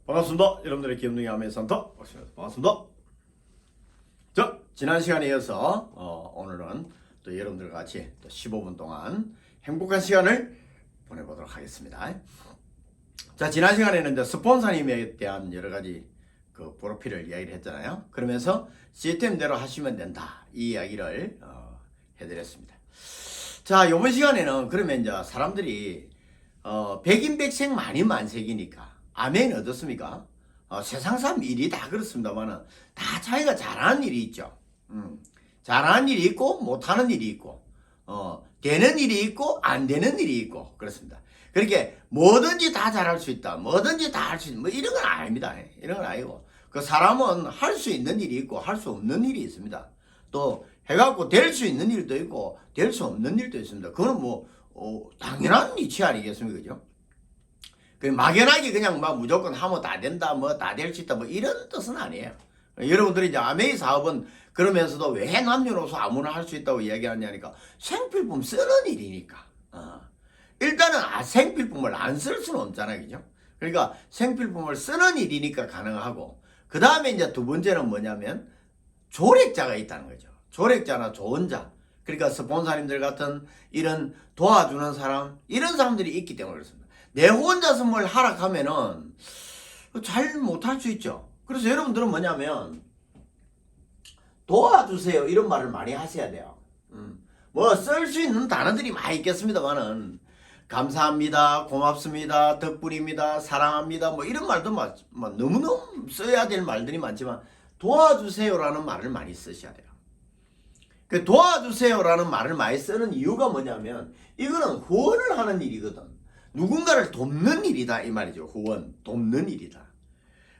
반갑습니다. 여러분들의 기업능이 아메 산타 반갑습니다. 자, 지난 시간에 이어서 오늘은 또 여러분들과 같이 또 15분 동안 행복한 시간을 보내보도록 하겠습니다. 자, 지난 시간에는 이제 스폰서님에 대한 여러 가지 그 프로필을 이야기를 했잖아요. 그러면서 시스템대로 하시면 된다, 이 이야기를 해드렸습니다. 자, 이번 시간에는 그러면 이제 사람들이 백인백색 만인만색이니까 아멘 어떻습니까? 세상 사람 일이 다 그렇습니다만은 다 자기가 잘하는 일이 있죠. 잘하는 일이 있고 못하는 일이 있고 되는 일이 있고 안 되는 일이 있고 그렇습니다. 그렇게 뭐든지 다 잘할 수 있다, 뭐든지 다 할 수 있는 뭐 이런 건 아닙니다. 이런 건 아니고 그 사람은 할 수 있는 일이 있고 할 수 없는 일이 있습니다. 또 해갖고 될 수 있는 일도 있고 될 수 없는 일도 있습니다. 그건 뭐 당연한 이치 아니겠습니까? 그죠? 그 막연하게 그냥 막 무조건 하면 다 된다, 뭐 다 될 수 있다, 뭐 이런 뜻은 아니에요. 여러분들이 이제 아메이 사업은 그러면서도 왜 남녀노소 아무나 할 수 있다고 이야기하냐니까 생필품 쓰는 일이니까. 일단은 생필품을 안 쓸 수는 없잖아요, 그죠? 그러니까 생필품을 쓰는 일이니까 가능하고, 그 다음에 이제 두 번째는 뭐냐면 조력자가 있다는 거죠. 조력자나 좋은 자. 그러니까 스폰서님들 같은 이런 도와주는 사람, 이런 사람들이 있기 때문에 그렇습니다. 내 혼자서 뭘 하락하면은 잘 못할 수 있죠. 그래서 여러분들은 뭐냐면 도와주세요 이런 말을 많이 하셔야 돼요. 뭐 쓸 수 있는 단어들이 많이 있겠습니다만은 감사합니다, 고맙습니다, 덕분입니다, 사랑합니다, 뭐 이런 말도 너무너무 써야 될 말들이 많지만 도와주세요라는 말을 많이 쓰셔야 돼요. 그 도와주세요라는 말을 많이 쓰는 이유가 뭐냐면 이거는 후원을 하는 일이거든. 누군가를 돕는 일이다 이 말이죠. 후원, 돕는 일이다.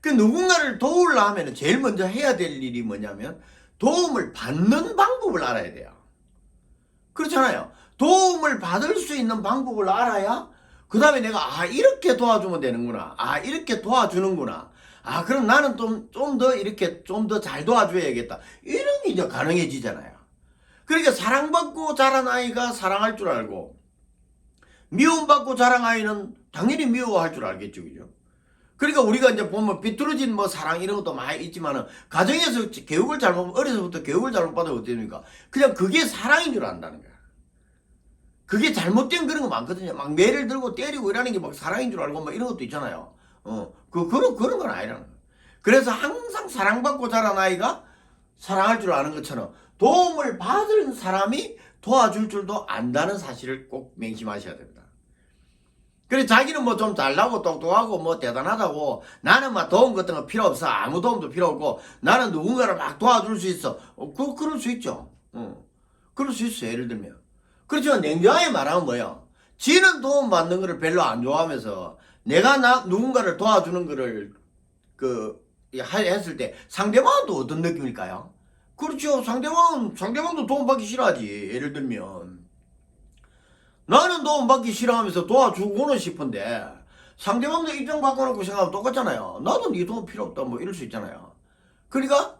그 누군가를 도우려 하면 제일 먼저 해야 될 일이 뭐냐면 도움을 받는 방법을 알아야 돼요. 그렇잖아요. 도움을 받을 수 있는 방법을 알아야 그 다음에 내가 이렇게 도와주면 되는구나, 이렇게 도와주는구나, 그럼 나는 좀 더 이렇게 좀 더 잘 도와줘야겠다, 이런 게 이제 가능해지잖아요. 그러니까 사랑받고 자란 아이가 사랑할 줄 알고 미움받고 자란 아이는 당연히 미워할 줄 알겠죠, 그죠? 그러니까 우리가 이제 보면 비뚤어진 뭐 사랑 이런 것도 많이 있지만은 가정에서 교육을 어려서부터 교육을 잘못 받으면 어떻습니까? 그냥 그게 사랑인 줄 안다는 거야. 그게 잘못된 그런 거 많거든요. 막 매를 들고 때리고 이러는 게 막 사랑인 줄 알고 막 이런 것도 있잖아요. 그런 건 아니라는 거야. 그래서 항상 사랑받고 자란 아이가 사랑할 줄 아는 것처럼 도움을 받은 사람이 도와줄 줄도 안다는 사실을 꼭 명심하셔야 됩니다. 그래 자기는 뭐 좀 잘나고 똑똑하고 뭐 대단하다고 나는 막 도움 같은 거 필요 없어, 아무 도움도 필요 없고 나는 누군가를 막 도와줄 수 있어, 그럴 수 있죠. 그럴 수 있어요. 예를 들면. 그렇지만 냉정하게 말하면 뭐예요? 지는 도움 받는 거를 별로 안 좋아하면서 내가 누군가를 도와주는 거를 했을 때 상대방도 어떤 느낌일까요? 그렇죠. 상대방도 도움받기 싫어하지. 예를 들면 나는 도움받기 싫어하면서 도와주고는 싶은데 상대방도 입장 바꿔놓고 생각하면 똑같잖아요. 나도 네 도움 필요 없다 뭐 이럴 수 있잖아요. 그러니까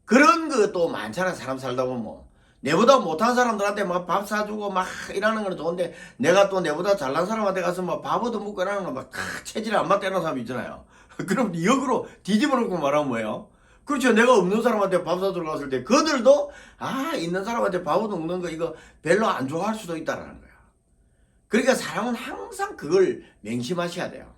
그런 것도 많잖아. 사람 살다 보면 뭐. 내보다 못한 사람들한테 막 밥 사주고 막 이러는 건 좋은데 내가 또 내보다 잘난 사람한테 가서 막 밥 얻어먹고 이러는 건 막 체질이 안 맞다 이런 사람 있잖아요. 그럼 역으로 뒤집어 놓고 말하면 뭐예요? 그렇죠. 내가 없는 사람한테 밥 사주러 갔을 때 그들도 있는 사람한테 밥 얻어먹는 거 이거 별로 안 좋아할 수도 있다라는 거야. 그러니까 사람은 항상 그걸 명심하셔야 돼요.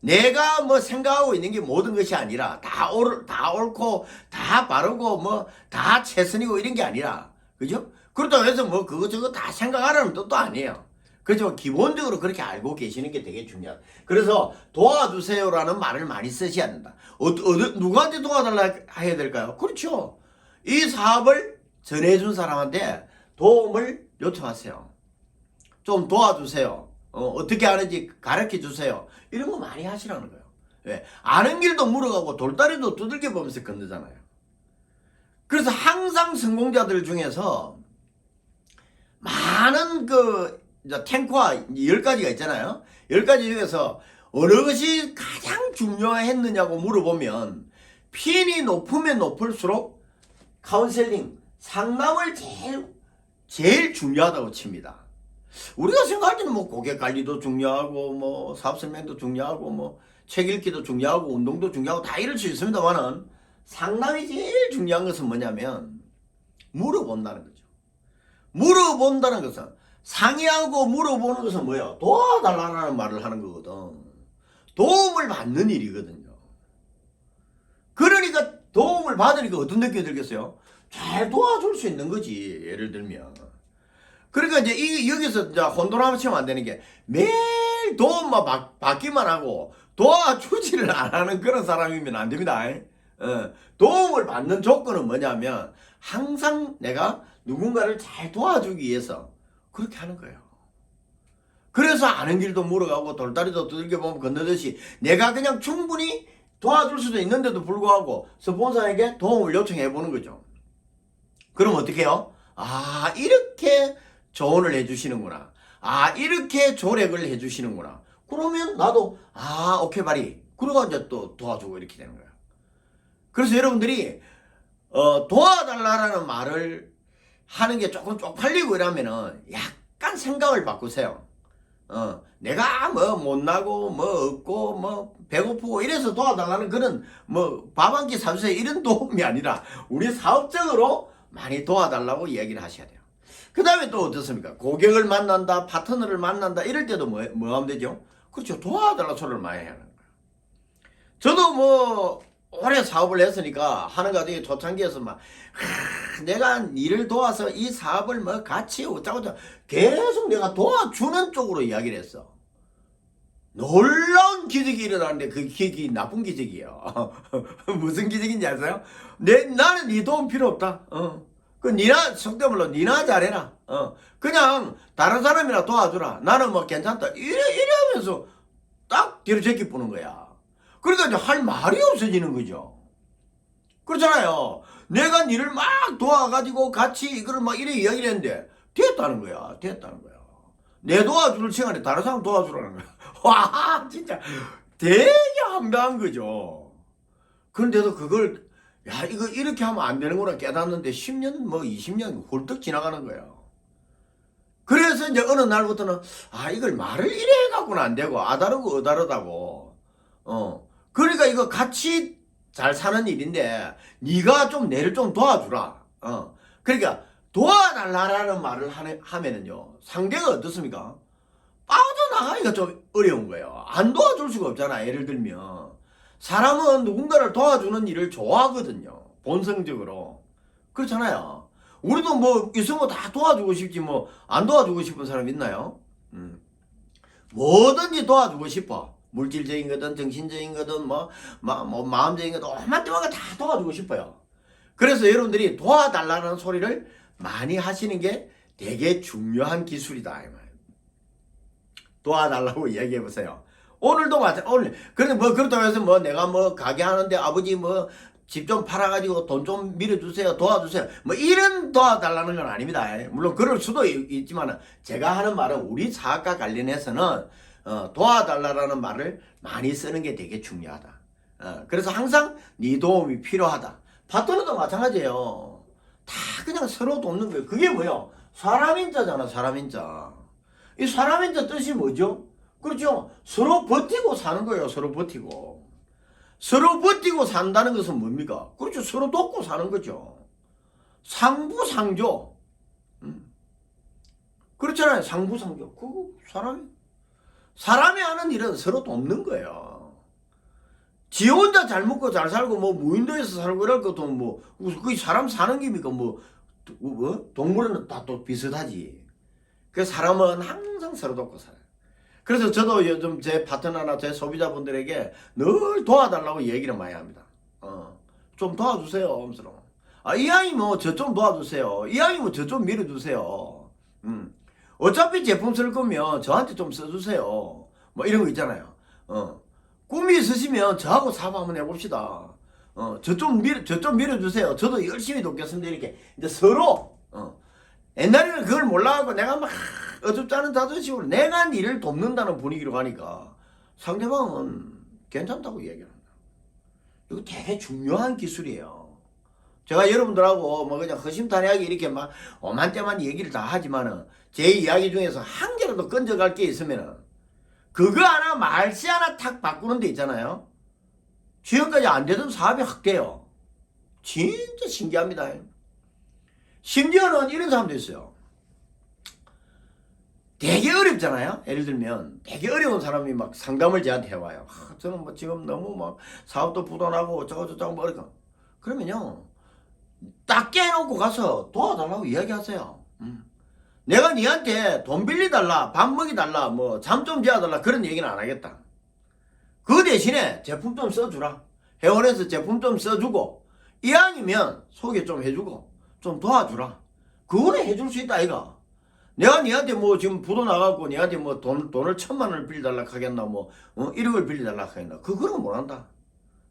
내가 뭐 생각하고 있는 게 모든 것이 아니라 다 옳고 다 바르고 뭐 다 최선이고 이런 게 아니라, 그죠? 그렇다고 해서 뭐 그것저것 다 생각하라는 뜻도 아니에요. 그렇지만 기본적으로 그렇게 알고 계시는 게 되게 중요하다. 그래서 도와주세요라는 말을 많이 쓰셔야 된다. 누구한테 도와달라 해야 될까요? 그렇죠. 이 사업을 전해준 사람한테 도움을 요청하세요. 좀 도와주세요. 어떻게 하는지 가르쳐 주세요. 이런 거 많이 하시라는 거예요. 왜? 아는 길도 물어가고 돌다리도 두들겨 보면서 건너잖아요. 그래서 항상 성공자들 중에서 많은 탱크와 10가지가 있잖아요. 10가지 중에서 어느 것이 가장 중요했느냐고 물어보면 핀이 높으면 높을수록 카운셀링, 상담을 제일 중요하다고 칩니다. 우리가 생각할 때는 뭐 고객 관리도 중요하고 뭐 사업 설명도 중요하고 뭐 책 읽기도 중요하고 운동도 중요하고 다 이럴 수 있습니다만은 상담이 제일 중요한 것은 뭐냐면 물어본다는 거죠. 물어본다는 것은 상의하고 물어보는 것은 뭐예요? 도와달라는 말을 하는 거거든. 도움을 받는 일이거든요. 그러니까 도움을 받으니까 어떤 느낌이 들겠어요? 잘 도와줄 수 있는 거지. 예를 들면. 그러니까 이제 여기서 이제 혼돈하면 치면 안 되는 게 매일 도움만 받기만 하고 도와주지를 안 하는 그런 사람이면 안 됩니다. 도움을 받는 조건은 뭐냐면 항상 내가 누군가를 잘 도와주기 위해서 그렇게 하는 거예요. 그래서 아는 길도 물어가고 돌다리도 두들겨 보면 건너듯이 내가 그냥 충분히 도와줄 수도 있는데도 불구하고 스폰서에게 도움을 요청해 보는 거죠. 그럼 어떻게 해요? 아, 이렇게 조언을 해주시는구나. 아, 이렇게 조력을 해주시는구나. 그러면 나도 오케이 바리. 그러고 이제 또 도와주고 이렇게 되는 거예요. 그래서 여러분들이 도와달라는 말을 하는 게 조금 쪽팔리고 이러면은 약간 생각을 바꾸세요. 내가 뭐 못나고 뭐 없고 뭐 배고프고 이래서 도와달라는 그런 뭐 밥 한 끼 사주세요 이런 도움이 아니라 우리 사업적으로 많이 도와달라고 얘기를 하셔야 돼요. 그 다음에 또 어떻습니까? 고객을 만난다, 파트너를 만난다 이럴 때도 뭐 하면 되죠? 그렇죠. 도와달라 소리를 많이 하는 거예요. 저도 뭐 오래 사업을 했으니까 하는 거 되게 초창기에서 막 내가 니를 도와서 이 사업을 뭐 같이 어쩌고저쩌고 계속 내가 도와주는 쪽으로 이야기를 했어. 놀라운 기적이 일어나는데 그 기적이 나쁜 기적이에요. 무슨 기적인지 아세요? 나는 니 도움 필요 없다. 그 니나 속대물로 니나 잘해라. 그냥 다른 사람이나 도와주라. 나는 뭐 괜찮다. 이러면서 딱 뒤로 제끼 뿌는 거야. 그러니까 이제 할 말이 없어지는 거죠. 그렇잖아요. 내가 니를 막 도와가지고 같이 이걸 막 이래 이야기를 했는데 됐다는 거야. 됐다는 거야. 내 도와줄 시간에 다른 사람 도와주라는 거야. 와, 진짜 되게 한배한 거죠. 그런데도 그걸 이거 이렇게 하면 안 되는구나 깨닫는데 10년 뭐 20년 훌쩍 지나가는 거예요. 그래서 이제 어느 날부터는 이걸 말을 이래 해갖고는 안 되고 아다르고 어다르다고. 그러니까 이거 같이 잘 사는 일인데 네가 좀 내를 좀 도와주라. 그러니까 도와달라는 말을 하면은요 상대가 어떻습니까? 빠져나가기가 좀 어려운 거예요. 안 도와줄 수가 없잖아. 예를 들면 사람은 누군가를 도와주는 일을 좋아하거든요. 본성적으로. 그렇잖아요. 우리도 뭐 있으면 다 도와주고 싶지 뭐 안 도와주고 싶은 사람 있나요? 뭐든지 도와주고 싶어. 물질적인 거든 정신적인 거든 뭐 마음적인 거든 얼마든지 다 도와주고 싶어요. 그래서 여러분들이 도와달라는 소리를 많이 하시는 게 되게 중요한 기술이다. 도와달라고 얘기해 보세요. 오늘도 오늘 그런데 뭐 그렇다고 해서 뭐 내가 뭐 가게 하는데 아버지 뭐 집 좀 팔아가지고 돈 좀 밀어주세요 도와주세요 뭐 이런 도와달라는 건 아닙니다. 물론 그럴 수도 있지만 제가 하는 말은 우리 사업과 관련해서는 도와달라는 말을 많이 쓰는 게 되게 중요하다. 그래서 항상 네 도움이 필요하다. 파트너도 마찬가지예요. 다 그냥 서로 돕는 거예요. 그게 뭐예요? 사람인자잖아. 사람인자. 이 사람인자 뜻이 뭐죠? 그렇죠. 서로 버티고 사는 거예요. 서로 버티고. 서로 버티고 산다는 것은 뭡니까? 그렇죠. 서로 돕고 사는 거죠. 상부상조. 그렇잖아요. 상부상조. 그거 사람이 하는 일은 서로 돕는 거예요. 지 혼자 잘 먹고 잘 살고 뭐 무인도에서 살고 이럴 것도 뭐 그게 사람 사는 기니까 뭐 동물은 다 또 비슷하지. 그 사람은 항상 서로 돕고 살아요. 그래서 저도 요즘 제 파트너나 제 소비자분들에게 늘 도와달라고 얘기를 많이 합니다. 좀 도와주세요. 하면서. 이왕이 뭐 저 좀 도와주세요. 이왕이 뭐 저 좀 밀어주세요. 어차피 제품 쓸 거면 저한테 좀 써주세요. 뭐 이런 거 있잖아요. 꿈이 있으시면 저하고 사업 한번 해봅시다. 저 좀 밀어주세요. 저도 열심히 돕겠습니다. 이렇게 이제 서로 옛날에는 그걸 몰라갖고 내가 막 어줍지 않은 자존심으로 내가 니를 돕는다는 분위기로 가니까 상대방은 괜찮다고 얘기합니다. 이거 되게 중요한 기술이에요. 제가 여러분들하고 뭐 그냥 허심탄회하게 이렇게 막 오만때만 얘기를 다 하지만은 제 이야기 중에서 한 개라도 건져갈 게 있으면은 그거 하나 말씨 하나 탁 바꾸는 데 있잖아요. 지금까지 안 되던 사업이 확 돼요. 진짜 신기합니다. 심지어는 이런 사람도 있어요. 되게 어렵잖아요. 예를 들면 되게 어려운 사람이 막 상담을 저한테 해와요. 저는 뭐 지금 너무 막 사업도 부도나고 어쩌고저쩌고 뭐 이러니까 그러면요 딱 깨놓고 가서 도와달라고 이야기하세요. 내가 니한테 돈 빌려달라, 밥 먹이달라, 뭐 잠 좀 재워달라 그런 얘기는 안 하겠다. 그 대신에 제품 좀 써주라. 회원에서 제품 좀 써주고 이왕이면 소개 좀 해주고 좀 도와주라. 그거는 해줄 수 있다 아이가. 내가 니한테 뭐 지금 부도 나가고 니한테 뭐 돈을 1,000만 원을 빌려달라 하겠나 뭐 1억을 빌려달라 하겠나 그거는 못한다.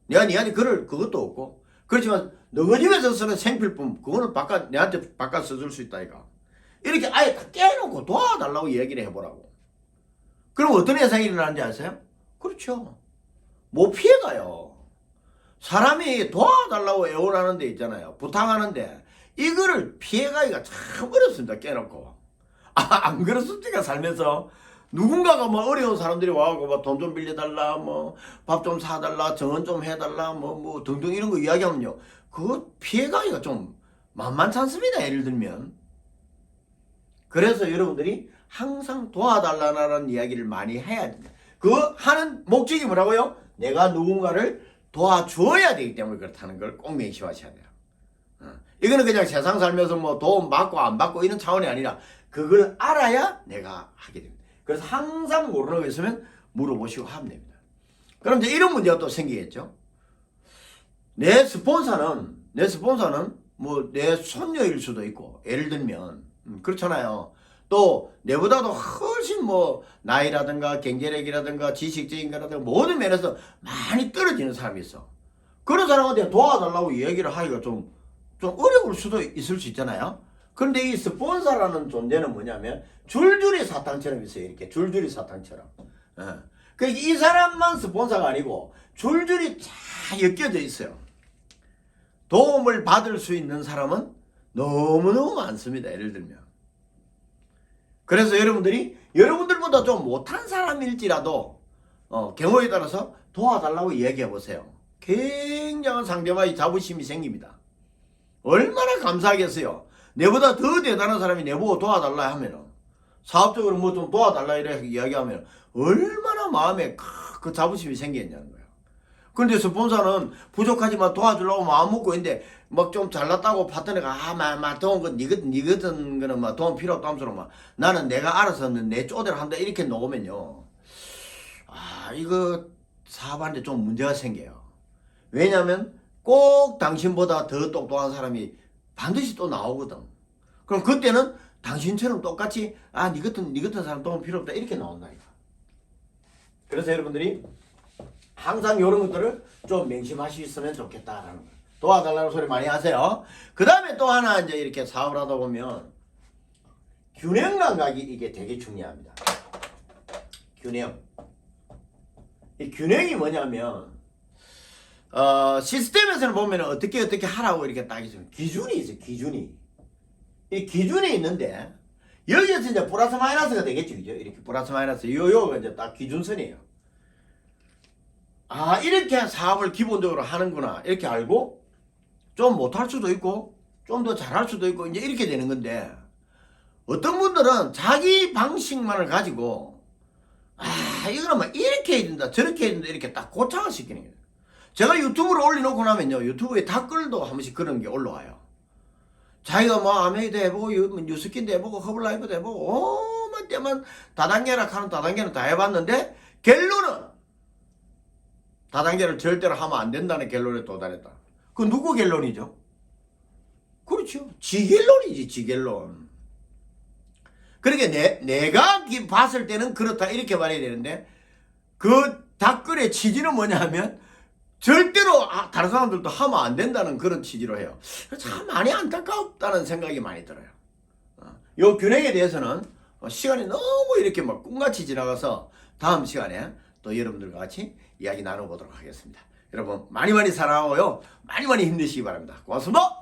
내가 니한테 그것도 없고 그렇지만 너희 집에서 쓰는 생필품 그거는 내한테 바깥 써줄 수 있다 아이가. 이렇게 아예 다 깨놓고 도와달라고 얘기를 해보라고. 그럼 어떤 현상이 일어나는지 아세요? 그렇죠. 못 피해가요. 사람이 도와달라고 애원하는 데 있잖아요. 부탁하는데 이거를 피해가기가 참 어렵습니다. 깨놓고. 안 그렇습니까? 살면서 누군가가 뭐 어려운 사람들이 와갖고 뭐 돈 좀 빌려달라, 뭐 밥 좀 사달라, 정원 좀 해달라, 뭐 등등 이런 거 이야기하면요. 그거 피해가기가 좀 만만치 않습니다. 예를 들면. 그래서 여러분들이 항상 도와달라는 이야기를 많이 해야 된다. 그 하는 목적이 뭐라고요? 내가 누군가를 도와줘야 되기 때문에 그렇다는 걸 꼭 명심하셔야 돼요. 이거는 그냥 세상 살면서 뭐 도움 받고 안 받고 이런 차원이 아니라 그걸 알아야 내가 하게 됩니다. 그래서 항상 모르는 거 있으면 물어보시고 하면 됩니다. 그럼 이제 이런 문제가 또 생기겠죠. 내 스폰서는 뭐 내 손녀일 수도 있고 예를 들면 그렇잖아요. 또 내보다도 훨씬 뭐 나이라든가 경제력이라든가 지식적인 거라든가 모든 면에서 많이 떨어지는 사람이 있어. 그런 사람한테 도와달라고 얘기를 하기가 좀 어려울 수도 있을 수 있잖아요. 그런데 이 스폰서라는 존재는 뭐냐면 줄줄이 사탕처럼 있어요. 이렇게 줄줄이 사탕처럼. 그러니까 이 사람만 스폰서가 아니고 줄줄이 쫙 엮여져 있어요. 도움을 받을 수 있는 사람은 너무너무 많습니다. 예를 들면. 그래서 여러분들보다 좀 못한 사람일지라도 경우에 따라서 도와달라고 얘기해 보세요. 굉장한 상대방의 자부심이 생깁니다. 얼마나 감사하겠어요. 내보다 더 대단한 사람이 내보고 도와달라 하면은 사업적으로 뭐 좀 도와달라 이렇게 이야기하면 얼마나 마음에 그 자부심이 생겼냐는 거예요. 그런데 스폰서는 부족하지만 도와주려고 마음 먹고 있는데 막 좀 잘났다고 파트너가 막 도움 니 같은 거는 막 도움 필요 없다 하면서 막 나는 내가 알아서 내 쪼대로 한다 이렇게 놓으면요. 이거 사업하는데 좀 문제가 생겨요. 왜냐하면 꼭 당신보다 더 똑똑한 사람이 반드시 또 나오거든. 그럼 그때는 당신처럼 똑같이 니 같은 사람 도움 필요 없다 이렇게 나온다니까. 그래서 여러분들이 항상 이런 것들을 좀 명심하시면 좋겠다라는 거예요. 도와달라는 소리 많이 하세요. 그 다음에 또 하나 이제 이렇게 사업을 하다 보면 균형 감각이 이게 되게 중요합니다. 균형. 이 균형이 뭐냐면 시스템에서는 보면 어떻게 하라고 이렇게 딱 있어요. 기준이 있어요. 기준이. 이 기준이 있는데 여기에서 이제 플러스 마이너스가 되겠죠. 그죠? 이렇게 플러스 마이너스 요가 이제 딱 기준선이에요. 이렇게 사업을 기본적으로 하는구나. 이렇게 알고 좀 못할 수도 있고 좀 더 잘할 수도 있고 이제 이렇게 되는 건데 어떤 분들은 자기 방식만을 가지고 이거는 막 이렇게 해야 된다 저렇게 해야 된다 이렇게 딱 고착을 시키는 거예요. 제가 유튜브를 올려놓고 나면요 유튜브에 댓글도 한 번씩 그런 게 올라와요. 자기가 뭐 아메이도 해보고 뉴스킨도 해보고 허블라이브도 해보고 오만 때만 다단계라 하는 다단계는 다 해봤는데 결론은 다단계를 절대로 하면 안 된다는 결론에 도달했다. 그 누구 결론이죠? 그렇죠. 지 결론이지 지 결론. 그러니까 내가 봤을 때는 그렇다 이렇게 말해야 되는데 그 댓글의 취지는 뭐냐 하면 절대로 다른 사람들도 하면 안 된다는 그런 취지로 해요. 참 많이 안타깝다는 생각이 많이 들어요. 이 균형에 대해서는 시간이 너무 이렇게 막 꿈같이 지나가서 다음 시간에 또 여러분들과 같이 이야기 나눠보도록 하겠습니다. 여러분 많이 사랑하고요. 많이 힘내시기 바랍니다. 고맙습니다.